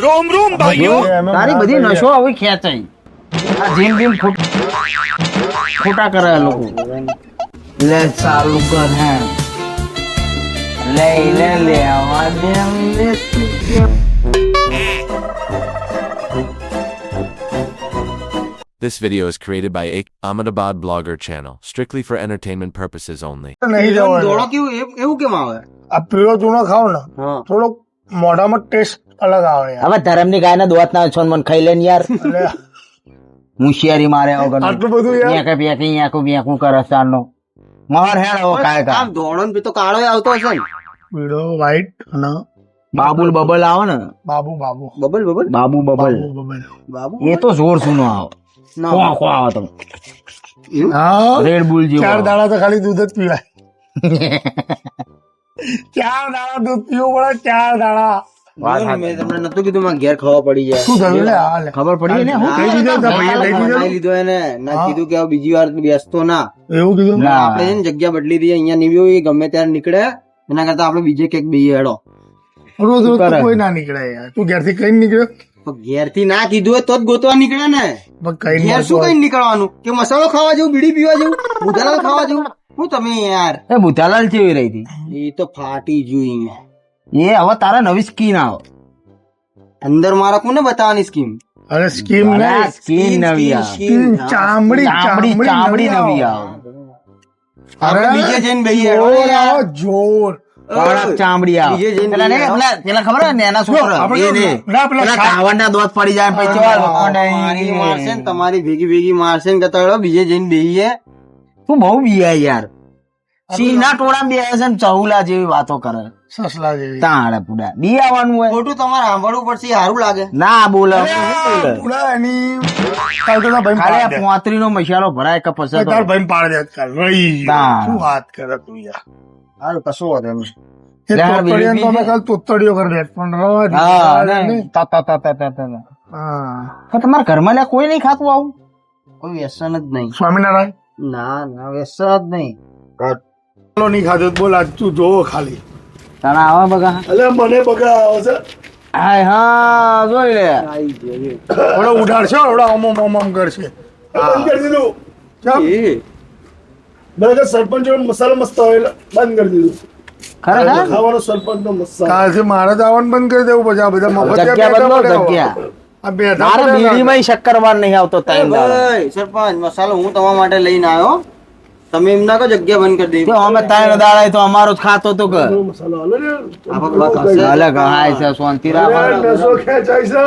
रोम रोम भाइयों તારી બધી નશો હવે ખેંચાઈ આ જીમ બીમ ખોટા કરે આ લોકો લે ચાલુ કર હે લે આવા દે અમને This video is created by Ahmedabad Blogger channel, strictly for entertainment purposes only. નહીં જવાનું દોડો કેવું એવું કેમ આવે આ પીળો ચૂનો ખાવ ને થોડો મોઢામાં ટેસ્ટ અલગ આવે યાર હવે ધરમની ગાયના દોત ના છોન મન ખાઈ લે ને યાર એટલે મુશિયારી મારે વગર આટલું બધું યાર પેકું કરે ચારનો માર હેડ હવે કાય કા દોડો ને તો કાળો આવતો હશે ને પીળો વ્હાઈટ અને બાબુલ બબલ આવે ને બાબુ બાબુ બબલ બાબુ એ તો જોર સુનો આવે ખો આવે તમે હા રેડ બુલ જેવો 4 દાડા તો ખાલી દૂધ જ પીવાય 4 દાડા દૂધ પીવું પડે 4 દાડા મેં તમને નતું કીધું માં ઘેર ખાવા પડી જાય શું થયું લે આ લે ખબર પડી ને હું કઈ દીધો તો ભાઈએ લઈ દીધો લીધો એને ના કીધું કે હવે બીજી વાર બેસતો ના એવું કીધું આપણે છે ને જગ્યા બદલી દઈએ અહીંયા નીવ્યો એ ગમે ત્યારે નીકળે એના કરતા આપણે બીજે ક્યાંક બેહીએ હેડો રોજ રોજ તો કોઈ ના નીકળે યાર તું ઘેર થી કઈ નીકળ્યો ઘેર થી ના કીધું હોય તો જ ગોતવા નીકળે ને પણ કઈ ઘેર શું કઈ નીકળવાનું કે મસાલો ખાવા જવું બીડી પીવા જવું બુધાલાલ ખાવા જવું હું તમે યાર એ બુધાલાલ કેવી રહી હતી એ તો ફાટી જોઈ એ હવે તારા નવી સ્કીન આવે અંદર મારા કોને બતાવવાની સ્કીમ અરે સ્કીમ નહીં સ્કીન નવી ચામડી ચામડી નવી આવે અરે બીજે જઈને બેહીએ જોર આવો જોર કડક ચામડી આવે પેલા ખબર ને એના છોકરા પેલા કાવડના દોત પડી જાય પછી મારશે ને તમારી ભેગી મારશે ને કહેતા બીજે જઈને બેહીએ તું બહુ બીયા યાર સિંહના ટોળા બે છે ને ચહુલા જેવી વાતો કરે સસલા જેવી તાણે પુડા બી આવવાનું હોય ખોટું તમારે સાંભળવું પડશે સારું લાગે ના બોલે પુડા એની કાલ તો ભાઈ ખાલી 35 નો મસાલો ભરાય કે પછી તાર ભાઈ પાડ દે કાલ રહી શું વાત કરે તું યાર હારું કશું હોત એમ તોતડીઓ કરી દે પણ તમારા ઘરમાં લ્યા કોઈ નહીં ખાતું આવું કોઈ વ્યસન જ નહીં સ્વામિનારાયણ ના વ્યસન જ નહીં નહીં ખાધો બોલ આજ તું જોવો ખાલી તને આવા બગા એટલે મને બગા આવે છે હાય હા જોઈ લે ઓલો ઉડાડશે ઓલો ઓમ કરશે બંધ કરી દીધું બરાબર સરપંચ મસાલો મસ્ત આવે બંધ કરી દીધું ખરેખર ખાવાનો સરપંચ નો મસાલો કાલથી મારે જ આવવાનું બંધ કરી દેવું પછી આ બધા મફત આ બે મારે બીડીમાં શક્કરવાર નહીં આવતો સરપંચ મસાલો હું તમારા માટે લઈને આવ્યો તમે એમ ના કહો જગ્યા બંધ કરી દઈ અમે 3 દાડા તો અમારો જ ખાતો તો કે મસાલો હાલો ને અલગ હાય છે શાંતિ નસો ખેંચાય છે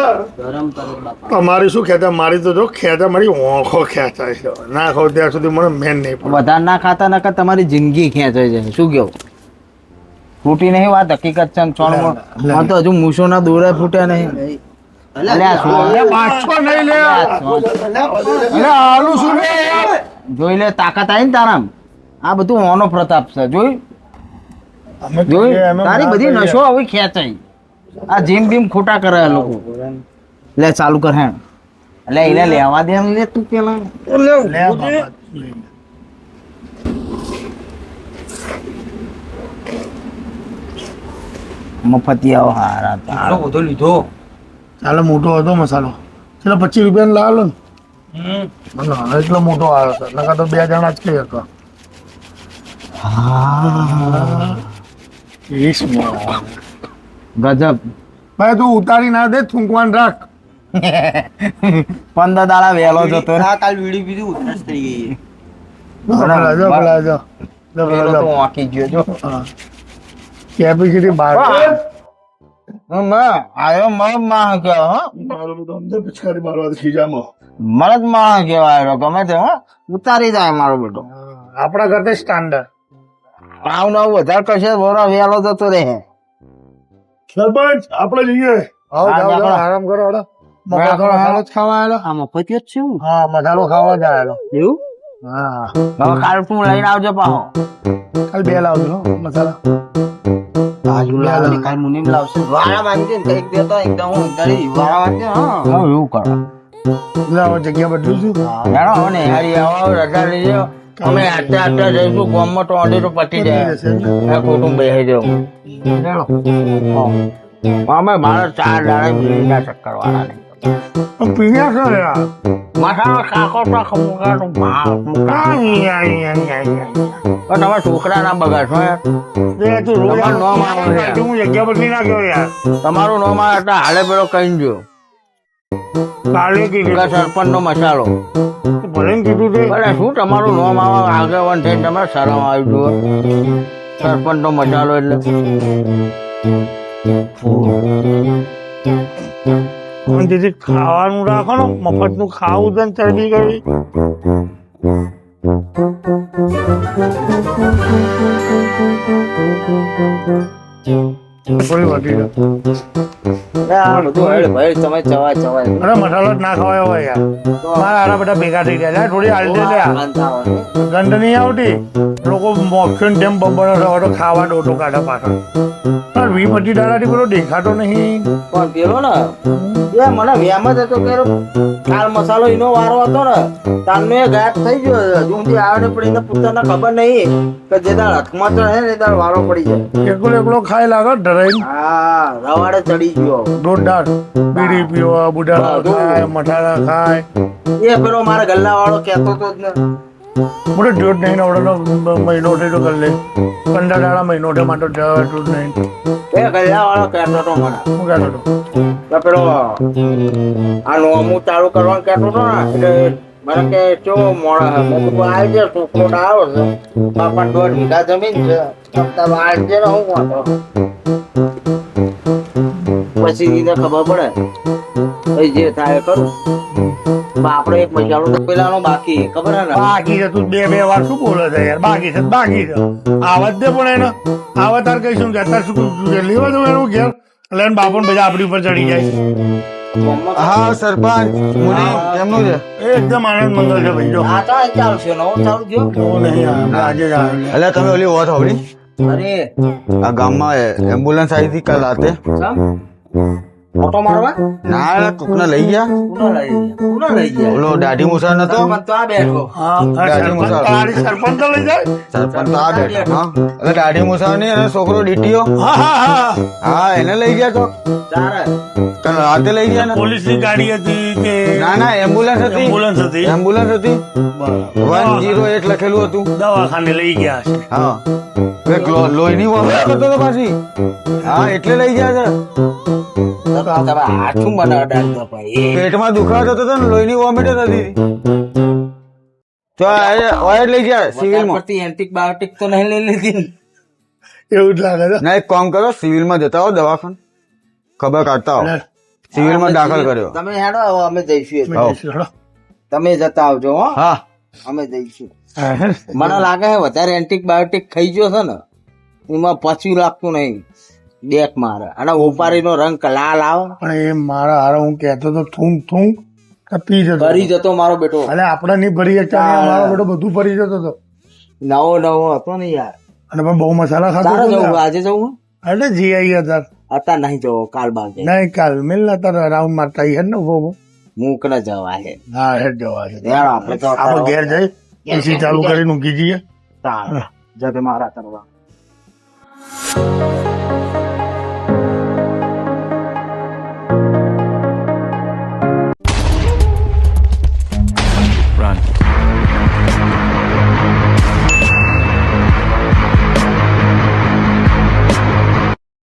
તમારી શું ખેંચા મારી તો જો ખેંચા મારી ઓંખો ખેંચાય છે ના ખાવ ત્યાં સુધી મને મેન નહીં પડે વધારે ના ખાતા ના તમારી જિંદગી ખેંચાઈ જાય શું કેવું ફૂટી નહીં વાત હકીકત છે ચોણ તો હજુ મૂછો ના દોરા ફૂટ્યા નહીં જોઈ લે તાકાત આવી ને તારામ આ બધું હોનો પ્રતાપ છે જોઈ તારી બધી નશો હવે ખેંચાઈ આ જીમ બીમ ખોટા કરે લોકો લે ચાલુ કર હે લે એને લેવા દે લે તું પેલા મફતિયાઓ હારા તારો બધો લીધો ચાલો મોટો હતો મસાલો ચલો 25 રૂપિયા લાવો ને એટલો મોટો આવ્યો છે નકા તો 2 જણા જ કઈ હતો ગજબ ભાઈ તું ઉતારી ના દે થૂંકવાન રાખ 15 દાડા વેલો જતો કાલ વીડી બીજું ઉતરસ થઈ ગઈ વાકી ગયો જો કેપેસિટી બાર આયો માં કે મારો બધો અંદર પિચકારી મારવા ખીજામાં મરદ માં કેવાય ગમે તે ઉતારી જાય મારો બેટો આપણા કરતા સ્ટાન્ડર્ડ ભાવ ના વધારે કશે બોરા વેલો જતો રહે સરપંચ આપણે જઈએ આરામ કરો મસાલો ખાવા આવેલો આ મફતિયો જ છે હા મસાલો ખાવા જ આવેલો એવું હા કાલ તું લઈને આવજો પાહો કાલ 2 લાવજો મસાલા આજુ લાવજો કાલ મુનિમ લાવશે વાળા માંગજે ને એક દેતો એકદમ હું ઉતારી વાળા માંગજે હા એવું કરો લાવો જગ્યા બદલું છું યાર ને યારી આવો રજા લેજો અમે આટલા જઈશું ગામમાં તો અડે તો પટી જાય આ કુટુંબ બેહી જાવ અમે મારે 4 દાડા બીડીના ચક્કર વાળા નહીં. પીયા છો યાર મસાલો શાકો તો ખમુકાનું ભાવ તમે છોકરા ના બગાડશો યાર. તું રોજ તમારું નામ આવે છે. હું જગ્યા પર નહીં નાખ્યો યાર તમારું નામ આવે એટલે હાલે પેલો કહી દો કાલે કીધું સરપંચ નો મસાલો. ભલે ને કીધું તે અરે શું તમારું નામ આવે આગેવાન થઈને તમે શરમ આવી જુઓ. સરપંચ નો મસાલો એટલે પણ તેથી ખાવાનું રાખો ને મફત નું ખાવું છે ને ચરબી કરવી થોડી વધી જાય. તમે ચવાય અરે મસાલો જ ના ખવાય હોય યાર મારા હારા બધા ભેગા થઈ ગયા લે થોડી હાલ દે લે ગંધ નહીં આવતી લોકો મોક્ષણ જેમ બબડો તો ખાવા ડોટો કાઢે પાછળ પણ 20-25 દાડાથી પેલો દેખાતો નહીં પણ પેલો ને એ મને વ્યામ જ હતો કે કાલ મસાલો એનો વારો હતો ને તારનો એ ગાયબ થઈ ગયો. હજુ સુધી આવે ને પણ એને પોતાને ખબર નહીં કે જે દાળ હાથમાં ચડે ને એ દાળ વારો પડી જાય. એકલો ખાઈ લાગે ધરાઈ હા રવાડે ચડી ગયો. દોઢ દાળ બીડી પીવા બુઢા ખાય મઠારા ખાય એ પેલો મારા ગલ્લા વાળો કેતો તો જ ને મોટો દોઢ નહીં આવડે મહિનો થઈ તો કરી લે 15 દાડા મહિનો થઈ માટે જતું જ નહીં એ ગલ્લા વાળો કેતો તો મને શું કહેતો હતો કે પેલો આ નોમું ચાલુ કરવાનું કેતો તો ને એટલે મને કે ચો મોડા મેં કીધું આવી જાય છોકરો આવ્યો છે બાપા 1.5 વીઘા જમીન છે તમે આવી જાય ને હું વાંધો પછી એને ખબર પડે પછી જે થાય કરું. આપડે એક મસાલો તો પેલાનો બાકી ખબર હે ને બાકી છે તું બે વાર શું બોલે છે યાર બાકી છે આવત દે પણ એને આવત તાર કહીશું કે અત્યારે શું લેવા દઉં એનું ઘેર એટલે એને બાપુ બધા આપણી ઉપર ચડી જાય હા સરપંચ કેમનું છે એકદમ આનંદ મંગલ છે ભાઈ જો આ તો ચાલશે નવો ચાલુ થયો તો નહીં આજે જ આવે એટલે તમે ઓલી વાત સાંભળી અરે આ ગામમાં એમ્બ્યુલન્સ આવી હતી કાલ રાતે સમ ઓટો મારવા ના કોકને લઈ ગયા કોનો લઈ ગયા ઓલો દાઢી મુસા નતો સરપંચ તો આ બેઠો હા સરપંચ તો લઈ જાય સરપંચ તો આ બેઠો હા એટલે દાઢી મુસા ની અને છોકરો ડીટીઓ હા હા હા હા એને લઈ ગયા તો ચારે કાલ રાતે લઈ ગયા ને પોલીસ ની ગાડી હતી કે ના ના એમ્બ્યુલન્સ હતી એમ્બ્યુલન્સ હતી એમ્બ્યુલન્સ હતી 108 લખેલું હતું દવાખાને લઈ ગયા છે હા લોહીની વોમિટ કરતો હતો પાછી હા એટલે લઈ ગયા છે તમે હાથું મને અડાડતો ભાઈ પેટમાં દુખાતો હતો ને લોહીની વોમિટ જ હતી તો ઓય લઈ ગયા સિવિલમાં પરથી એન્ટીબાયોટિક તો નહીં લઈ લીધી ને? એવું જ લાગે છે ના એક કામ કરો સિવિલમાં જતા હો દવાખાને ખબર કાઢતા હો સિવિલમાં દાખલ કર્યો તમે હેડો આવો અમે જઈશું હો. તમે જતા આવજો હો હા અમે જઈશું. મને લાગે છે વધારે એન્ટીબાયોટિક ખાઈ ગયો છે ને એમાં પચવું લાગતું નહીં બેક મારે અને ઉપારીનો રંગ લાલ આવે પણ એ મારા હારા હું કહેતો તો થૂંક થૂંક પી જતો ભરી જતો મારો બેટો અલે આપણે નહીં ભરી શકતા ને મારો બેટો બધું ભરી જતો હતો નવો હતો ને યાર. અને પણ બહુ મસાલા તારે ખાતો જવું આજે જવું એટલે જી આવી હતા અત્યારે નહીં જવો કાલ બાદ નહીં કાલ મિલ તારે રાઉન્ડ મારતા હે ને ઉભો મૂક ન જવા હે હા હેડ જવા છે યાર આપણે તો આપણે ઘેર જઈ એસી ચાલુ કરીને ઊંઘી જઈએ તાર જતે મારા કરવા